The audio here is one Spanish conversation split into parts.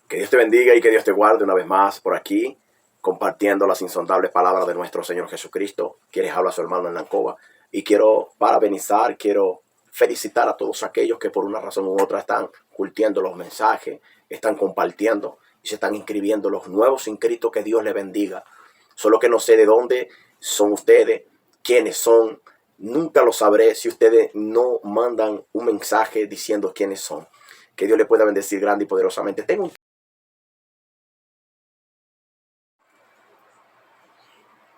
Que Dios te bendiga y que Dios te guarde una vez más por aquí, compartiendo las insondables palabras de nuestro Señor Jesucristo. Quieres hablar a su hermano en la Ancoa. Y quiero parabenizar, quiero felicitar a todos aquellos que por una razón u otra están curtiendo los mensajes, están compartiendo y se están inscribiendo los nuevos inscritos. Que Dios les bendiga. Solo que no sé de dónde son ustedes, quiénes son. Nunca lo sabré si ustedes no mandan un mensaje diciendo quiénes son. Que Dios les pueda bendecir grande y poderosamente.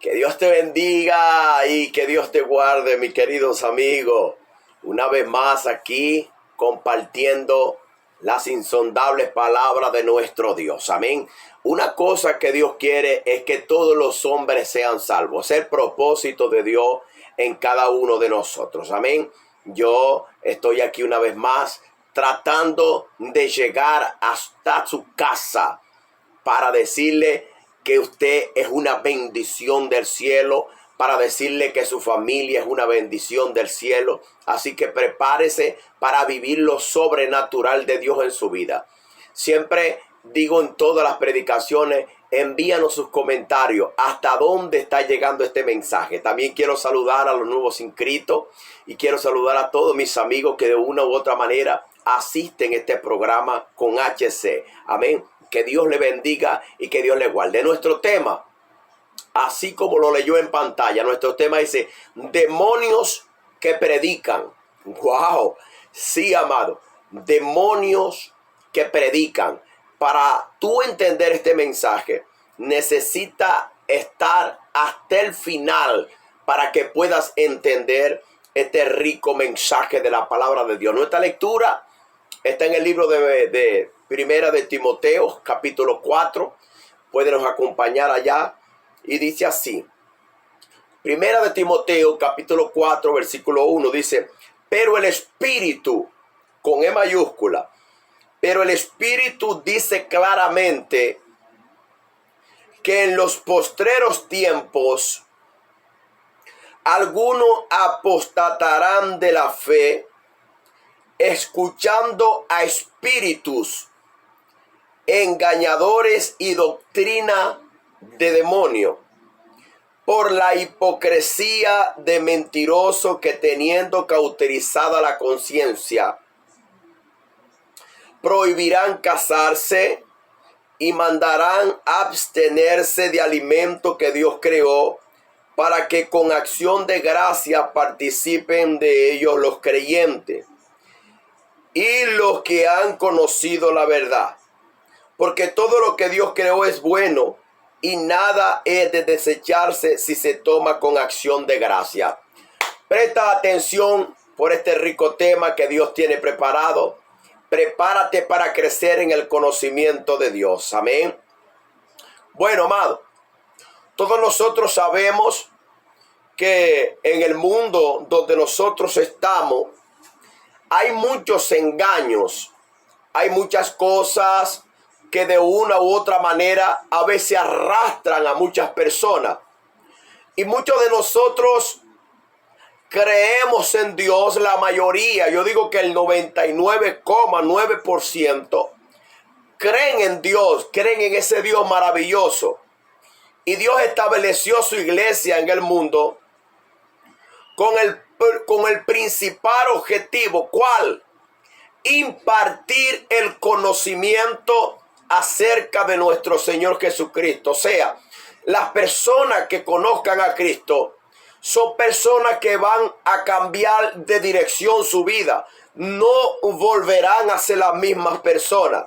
Que Dios te bendiga y que Dios te guarde, mis queridos amigos. Una vez más aquí compartiendo las insondables palabras de nuestro Dios. Amén. Una cosa que Dios quiere es que todos los hombres sean salvos. Es el propósito de Dios en cada uno de nosotros. Amén. Yo estoy aquí una vez más tratando de llegar hasta su casa para decirle que usted es una bendición del cielo, para decirle que su familia es una bendición del cielo. Así que prepárese para vivir lo sobrenatural de Dios en su vida. Siempre digo en todas las predicaciones, envíanos sus comentarios, hasta dónde está llegando este mensaje. También quiero saludar a los nuevos inscritos y quiero saludar a todos mis amigos que de una u otra manera asisten a este programa con HC. Amén. Que Dios le bendiga y que Dios le guarde. Nuestro tema, así como lo leyó en pantalla, nuestro tema dice, demonios que predican. ¡Wow! Sí, amado. Demonios que predican. Para tú entender este mensaje, necesita estar hasta el final para que puedas entender este rico mensaje de la palabra de Dios. Nuestra lectura está en el libro de Primera de Timoteo, capítulo 4. Pueden acompañar allá. Y dice así. Primera de Timoteo, capítulo 4, versículo 1. Dice, pero el Espíritu, con E mayúscula, pero el Espíritu dice claramente que en los postreros tiempos algunos apostatarán de la fe, escuchando a espíritus engañadores y doctrina de demonio, por la hipocresía de mentiroso que teniendo cauterizada la conciencia, prohibirán casarse y mandarán abstenerse de alimento que Dios creó, para que con acción de gracia participen de ellos los creyentes y los que han conocido la verdad. Porque todo lo que Dios creó es bueno y nada es de desecharse si se toma con acción de gracia. Presta atención por este rico tema que Dios tiene preparado. Prepárate para crecer en el conocimiento de Dios. Amén. Bueno, amado, todos nosotros sabemos que en el mundo donde nosotros estamos hay muchos engaños, hay muchas cosas que de una u otra manera a veces arrastran a muchas personas. Y muchos de nosotros creemos en Dios, la mayoría, yo digo que el 99,9% creen en Dios, creen en ese Dios maravilloso. Y Dios estableció su iglesia en el mundo con el principal objetivo, ¿cuál? Impartir el conocimiento acerca de nuestro Señor Jesucristo. O sea, las personas que conozcan a Cristo son personas que van a cambiar de dirección su vida. No volverán a ser las mismas personas.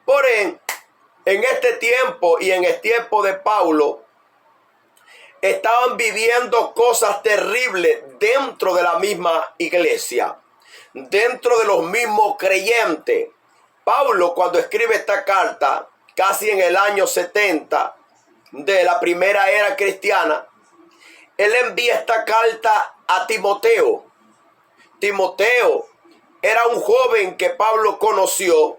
Por en este tiempo y en el tiempo de Pablo, estaban viviendo cosas terribles dentro de la misma iglesia, dentro de los mismos creyentes. Pablo, cuando escribe esta carta, casi en el año 70 de la primera era cristiana, él envía esta carta a Timoteo. Timoteo era un joven que Pablo conoció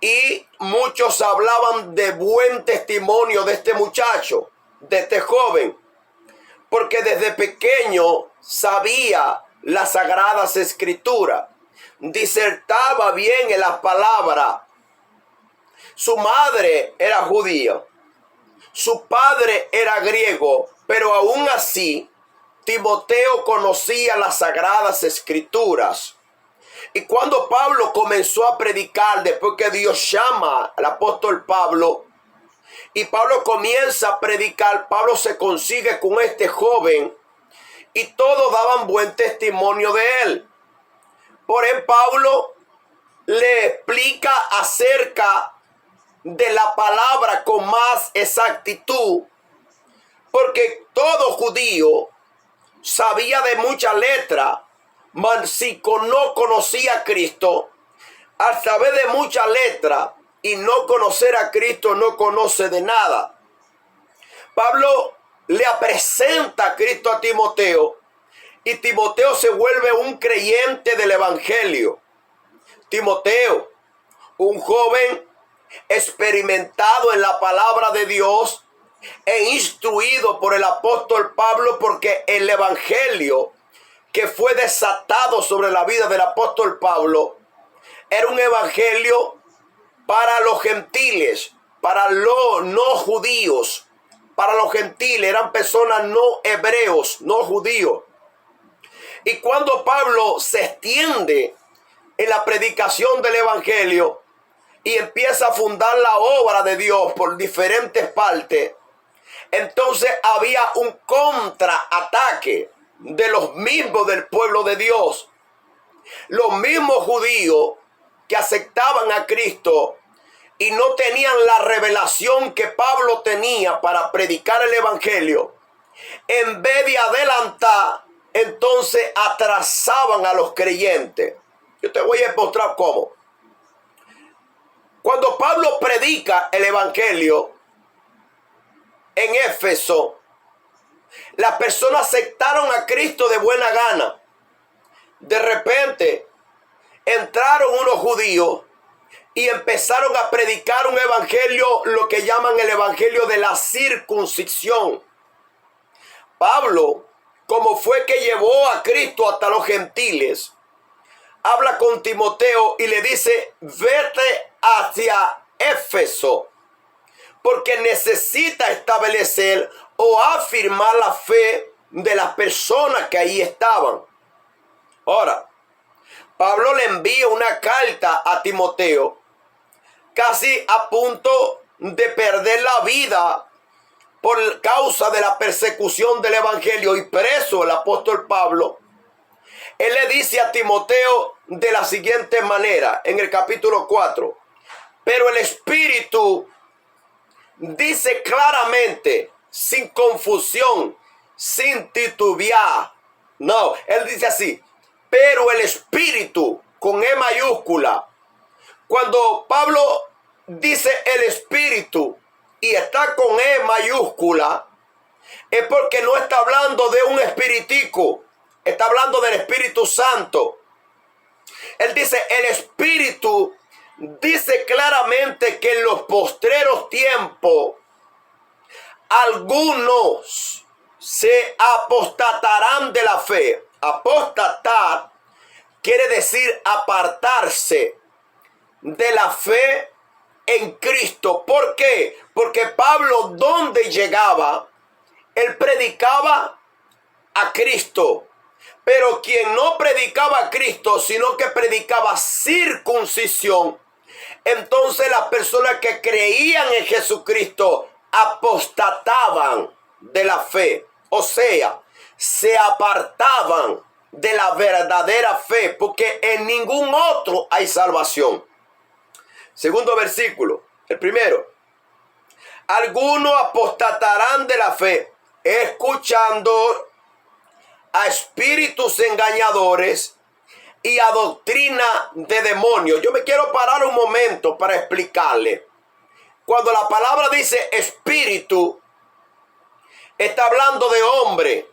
y muchos hablaban de buen testimonio de este muchacho, de este joven, porque desde pequeño sabía las sagradas escrituras, disertaba bien en las palabras Su madre era judía, su padre era griego, pero aún así Timoteo conocía las sagradas escrituras. Y cuando Pablo comenzó a predicar, después que Dios llama al apóstol Pablo, y Pablo comienza a predicar, Pablo se consigue con este joven y todos daban buen testimonio de él. Por él Pablo le explica acerca de la palabra con más exactitud, porque todo judío sabía de mucha letra, mas si no conocía a Cristo, al saber de mucha letra y no conocer a Cristo, no conoce de nada. Pablo le presenta a Cristo a Timoteo y Timoteo se vuelve un creyente del evangelio. Timoteo, un joven experimentado en la palabra de Dios e instruido por el apóstol Pablo, porque el evangelio que fue desatado sobre la vida del apóstol Pablo era un evangelio para los gentiles, para los no judíos, para los gentiles, eran personas no hebreos, no judíos. Y cuando Pablo se extiende en la predicación del evangelio y empieza a fundar la obra de Dios por diferentes partes, entonces había un contraataque de los mismos del pueblo de Dios. Los mismos judíos que aceptaban a Cristo y no tenían la revelación que Pablo tenía para predicar el evangelio, en vez de adelantar, entonces atrasaban a los creyentes. Yo te voy a mostrar cómo. Cuando Pablo predica el evangelio en Éfeso, las personas aceptaron a Cristo de buena gana. De repente entraron unos judíos y empezaron a predicar un evangelio, lo que llaman el evangelio de la circuncisión. Pablo, como fue que llevó a Cristo hasta los gentiles, habla con Timoteo y le dice: vete hacia Éfeso, porque necesita establecer o afirmar la fe de las personas que ahí estaban. Ahora, Pablo le envía una carta a Timoteo, casi a punto de perder la vida por causa de la persecución del evangelio, y preso el apóstol Pablo. Él le dice a Timoteo de la siguiente manera, en el capítulo 4, pero el Espíritu dice claramente, sin confusión, sin titubear. No, él dice así: pero el Espíritu, con E mayúscula. Cuando Pablo dice el Espíritu y está con E mayúscula, es porque no está hablando de un espiritico, está hablando del Espíritu Santo. Él dice, el Espíritu dice claramente que en los postreros tiempos algunos se apostatarán de la fe. Apostatar quiere decir apartarse de la fe en Cristo. ¿Por qué? Porque Pablo, donde llegaba, él predicaba a Cristo. Pero quien no predicaba a Cristo, sino que predicaba circuncisión, entonces las personas que creían en Jesucristo apostataban de la fe. O sea, se apartaban de la verdadera fe, porque en ningún otro hay salvación. Segundo versículo, el primero. Algunos apostatarán de la fe, escuchando a espíritus engañadores y a doctrina de demonios. Yo me quiero parar un momento para explicarle. Cuando la palabra dice espíritu, está hablando de hombre.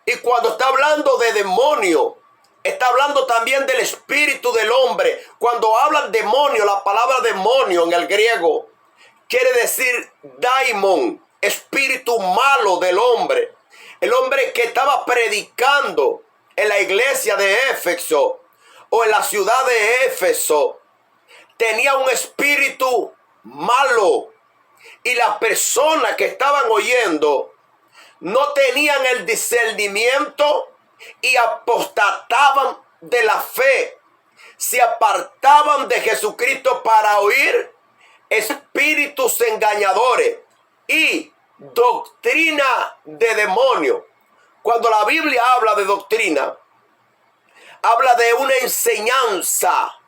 Y cuando está hablando de demonio, está hablando también del espíritu del hombre. Cuando hablan demonio, la palabra demonio en el griego quiere decir daimon, espíritu malo del hombre. El hombre que estaba predicando en la iglesia de Éfeso o en la ciudad de Éfeso tenía un espíritu malo. Y las personas que estaban oyendo no tenían el discernimiento y apostataban de la fe. Se apartaban de Jesucristo para oír espíritus engañadores y doctrina de demonio. Cuando la Biblia habla de doctrina, habla de una enseñanza.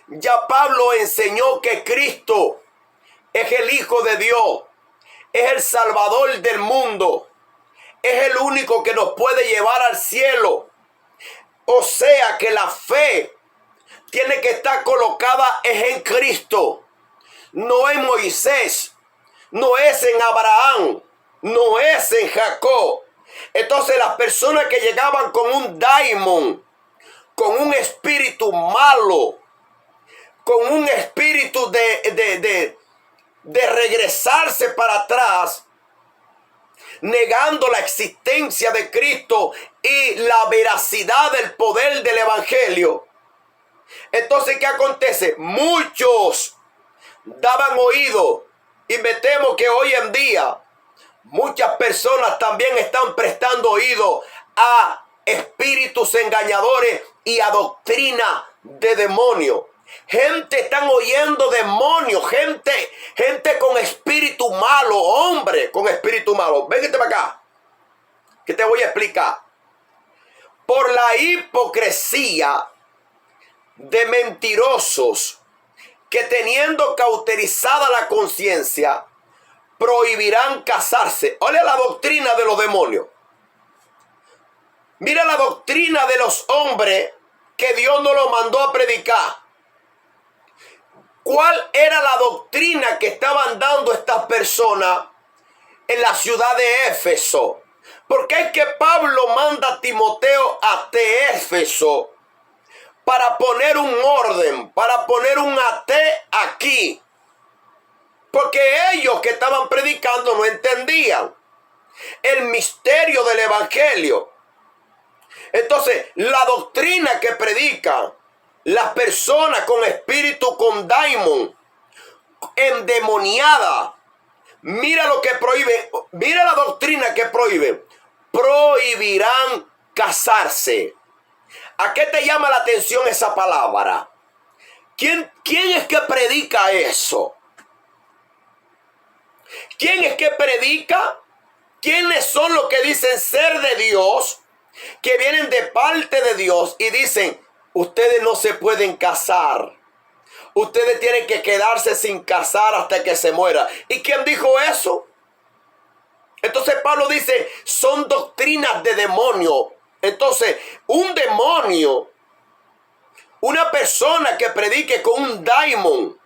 Ya Pablo enseñó que Cristo es el Hijo de Dios, es el Salvador del mundo, es el único que nos puede llevar al cielo. O sea que la fe tiene que estar colocada en Cristo, no en Moisés, no es en Abraham, no es en Jacob. Entonces las personas que llegaban con un daimon, con un espíritu malo, con un espíritu de regresarse para atrás, negando la existencia de Cristo y la veracidad del poder del evangelio. Entonces, ¿qué acontece? Muchos daban oído, y me temo que hoy en día muchas personas también están prestando oído a espíritus engañadores y a doctrina de demonios. Gente están oyendo demonios, gente con espíritu malo, hombre con espíritu malo. Véngate para acá, que te voy a explicar. Por la hipocresía de mentirosos que, teniendo cauterizada la conciencia, prohibirán casarse. Oye la doctrina de los demonios. Mira la doctrina de los hombres que Dios no lo mandó a predicar. ¿Cuál era la doctrina que estaban dando estas personas en la ciudad de Éfeso? Porque es que Pablo manda a Timoteo a Éfeso para poner un orden, para poner un até aquí. Porque ellos que estaban predicando no entendían el misterio del evangelio. Entonces, la doctrina que predican las personas con espíritu, con daimon, endemoniada, mira lo que prohíbe, mira la doctrina que prohíbe. Prohibirán casarse. ¿A qué te llama la atención esa palabra? ¿Quién es que predica eso? ¿Quién es que predica? ¿Quiénes son los que dicen ser de Dios, que vienen de parte de Dios y dicen: ustedes no se pueden casar, ustedes tienen que quedarse sin casar hasta que se muera? ¿Y quién dijo eso? Entonces Pablo dice, son doctrinas de demonio. Entonces, un demonio, una persona que predique con un daimon,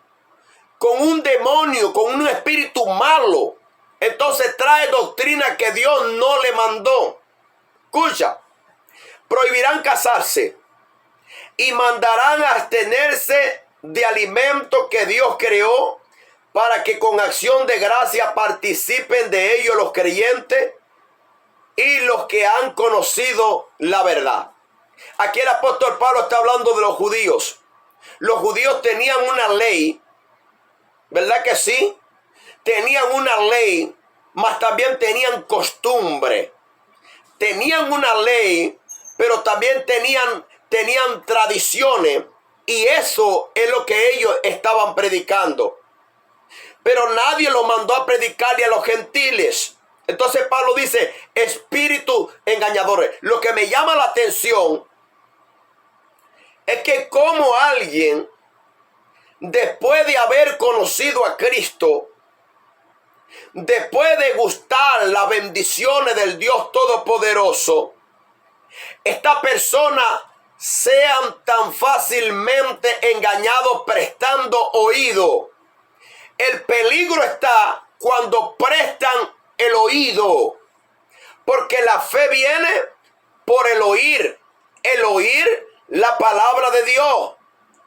con un demonio, con un espíritu malo, entonces trae doctrina que Dios no le mandó. Escucha, prohibirán casarse y mandarán a abstenerse de alimentos que Dios creó, para que con acción de gracia participen de ellos los creyentes y los que han conocido la verdad. Aquí el apóstol Pablo está hablando de los judíos. Los judíos tenían una ley, ¿verdad que sí? Tenían una ley, mas también tenían costumbre. Tenían una ley, pero también tenían tradiciones, y eso es lo que ellos estaban predicando. Pero nadie lo mandó a predicarle a los gentiles. Entonces Pablo dice, espíritu engañadores. Lo que me llama la atención es que como alguien, después de haber conocido a Cristo, después de gustar las bendiciones del Dios Todopoderoso, esta persona sean tan fácilmente engañados prestando oído. El peligro está cuando prestan el oído, porque la fe viene por el oír la palabra de Dios.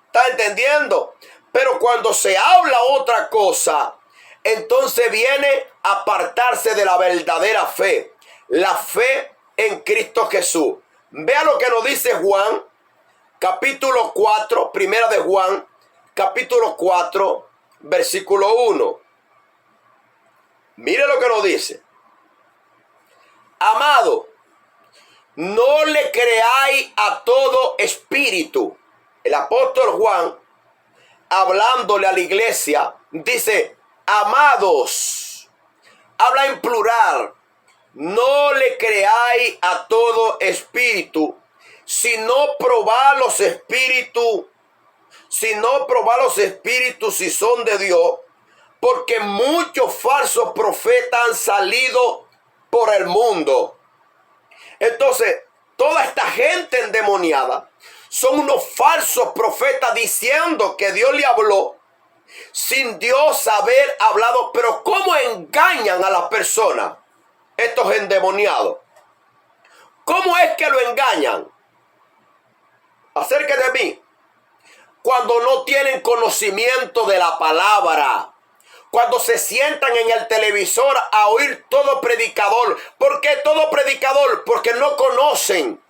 ¿Está entendiendo? Pero cuando se habla otra cosa, entonces viene a apartarse de la verdadera fe, la fe en Cristo Jesús. Vea lo que nos dice Juan, capítulo 4, primera de Juan, capítulo 4, versículo 1. Mire lo que nos dice. Amado, no le creáis a todo espíritu. El apóstol Juan, hablándole a la iglesia, dice, amados, habla en plural, no le creáis a todo espíritu, sino probad los espíritus, si son de Dios, porque muchos falsos profetas han salido por el mundo. Entonces, toda esta gente endemoniada son unos falsos profetas diciendo que Dios le habló sin Dios haber hablado. Pero ¿cómo engañan a las personas estos endemoniados? ¿Cómo es que lo engañan? Acerca de mí. Cuando no tienen conocimiento de la palabra. Cuando se sientan en el televisor a oír todo predicador. ¿Por qué todo predicador? Porque no conocen.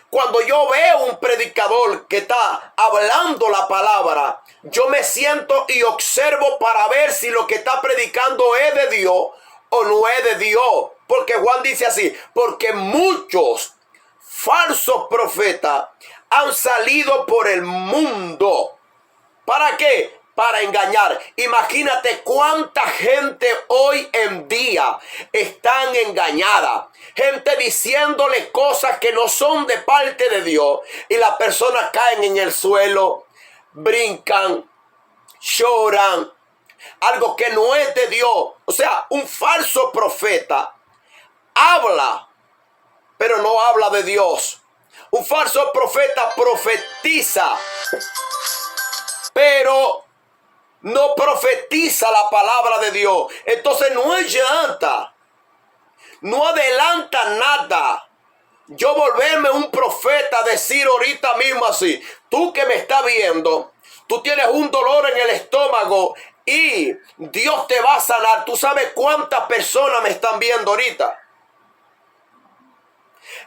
Cuando yo veo un predicador que está hablando la palabra, yo me siento y observo para ver si lo que está predicando es de Dios o no es de Dios. Porque Juan dice así, porque muchos falsos profetas han salido por el mundo. ¿Para qué? Para engañar. Imagínate cuánta gente hoy en día están engañada. Gente diciéndole cosas que no son de parte de Dios. Y las personas caen en el suelo, brincan, lloran. Algo que no es de Dios. O sea, un falso profeta habla, pero no habla de Dios. Un falso profeta profetiza, pero no profetiza la palabra de Dios. Entonces no adelanta. No adelanta nada. Yo volverme un profeta, decir ahorita mismo así. Tú que me estás viendo, tú tienes un dolor en el estómago y Dios te va a sanar. ¿Tú sabes cuántas personas me están viendo ahorita?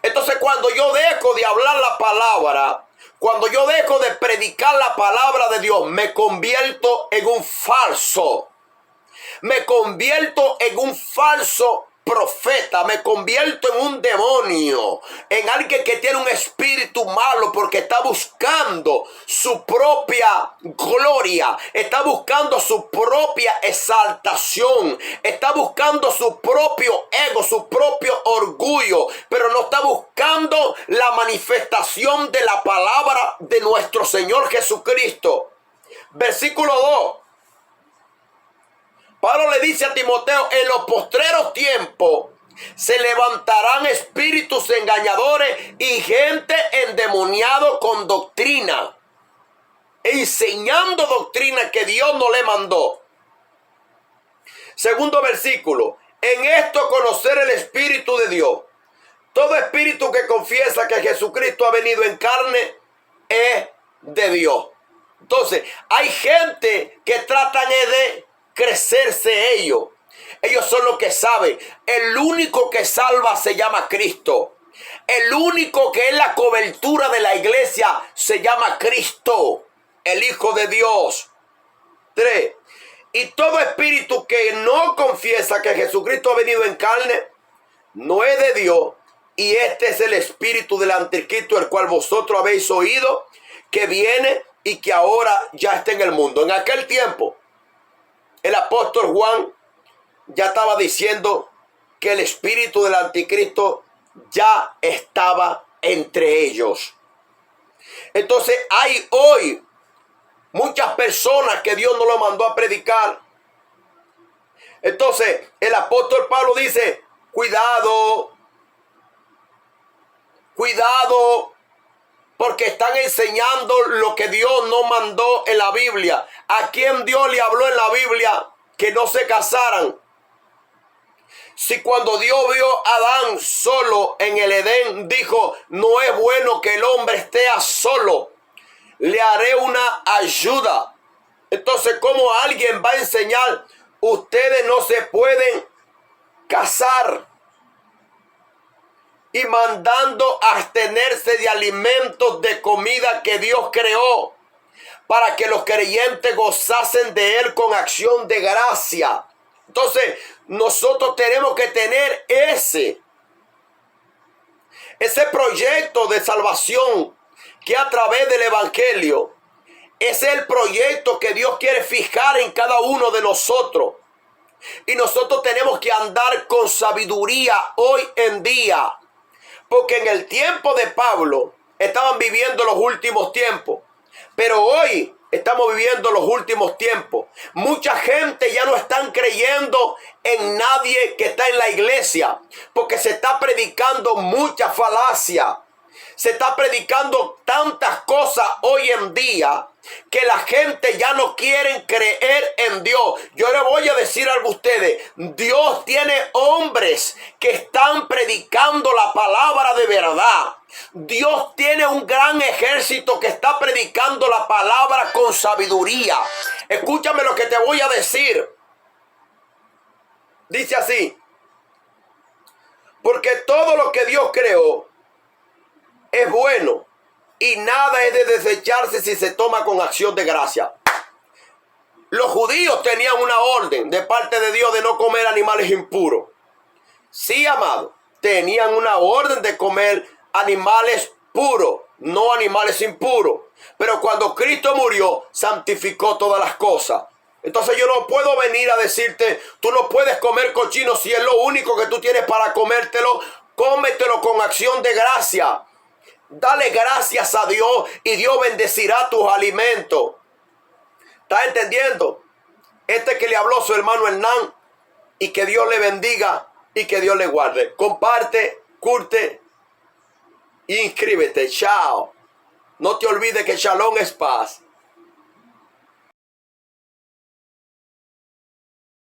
Entonces cuando yo dejo de hablar la palabra, cuando yo dejo de predicar la palabra de Dios, me convierto en un falso. Me convierto en un falso profeta. Me convierto en un demonio. En alguien que tiene un espíritu malo porque está buscando su propia gloria. Está buscando su propia exaltación. Está buscando su propio ego, su propio orgullo. Pero no está buscando la manifestación de la palabra de nuestro Señor Jesucristo. Versículo 2. Pablo le dice a Timoteo, en los postreros tiempos se levantarán espíritus engañadores y gente endemoniada con doctrina, enseñando doctrina que Dios no le mandó. Segundo versículo, en esto conocer el Espíritu de Dios. Todo espíritu que confiesa que Jesucristo ha venido en carne es de Dios. Entonces, hay gente que tratan de crecerse ellos. Ellos son los que saben. El único que salva se llama Cristo. El único que es la cobertura de la iglesia se llama Cristo, el Hijo de Dios. 3. Y todo espíritu que no confiesa que Jesucristo ha venido en carne no es de Dios. Y este es el espíritu del anticristo, el cual vosotros habéis oído, que viene y que ahora ya está en el mundo. En aquel tiempo, el apóstol Juan ya estaba diciendo que el espíritu del anticristo ya estaba entre ellos. Entonces hay hoy muchas personas que Dios no lo mandó a predicar. Entonces el apóstol Pablo dice, cuidado, porque están enseñando lo que Dios no mandó en la Biblia. ¿A quién Dios le habló en la Biblia que no se casaran? Si cuando Dios vio a Adán solo en el Edén, dijo, no es bueno que el hombre esté solo, le haré una ayuda. Entonces, ¿cómo alguien va a enseñar? Ustedes no se pueden casar. Y mandando a abstenerse de alimentos, de comida que Dios creó. para que los creyentes gozasen de él con acción de gracia. Entonces, nosotros tenemos que tener ese proyecto de salvación que a través del evangelio es el proyecto que Dios quiere fijar en cada uno de nosotros. Y nosotros tenemos que andar con sabiduría hoy en día. Porque en el tiempo de Pablo estaban viviendo los últimos tiempos. Pero hoy estamos viviendo los últimos tiempos. Mucha gente ya no están creyendo en nadie que está en la iglesia. Porque se está predicando mucha falacia. Se está predicando tantas cosas hoy en día que la gente ya no quiere creer en Dios. Yo le voy a decir algo a ustedes. Dios tiene hombres que están predicando la palabra de verdad. Dios tiene un gran ejército que está predicando la palabra con sabiduría. Escúchame lo que te voy a decir. Dice así: porque todo lo que Dios creó es bueno y nada es de desecharse si se toma con acción de gracia. Los judíos tenían una orden de parte de Dios de no comer animales impuros. Sí, amado, tenían una orden de comer animales puros, no animales impuros. Pero cuando Cristo murió, santificó todas las cosas. Entonces yo no puedo venir a decirte, tú no puedes comer cochino si es lo único que tú tienes para comértelo. Cómetelo con acción de gracia. Dale gracias a Dios y Dios bendecirá tus alimentos. ¿Estás entendiendo? Este que le habló su hermano Hernán, y que Dios le bendiga y que Dios le guarde. Comparte, curte, inscríbete. Chao. No te olvides que Shalom es paz.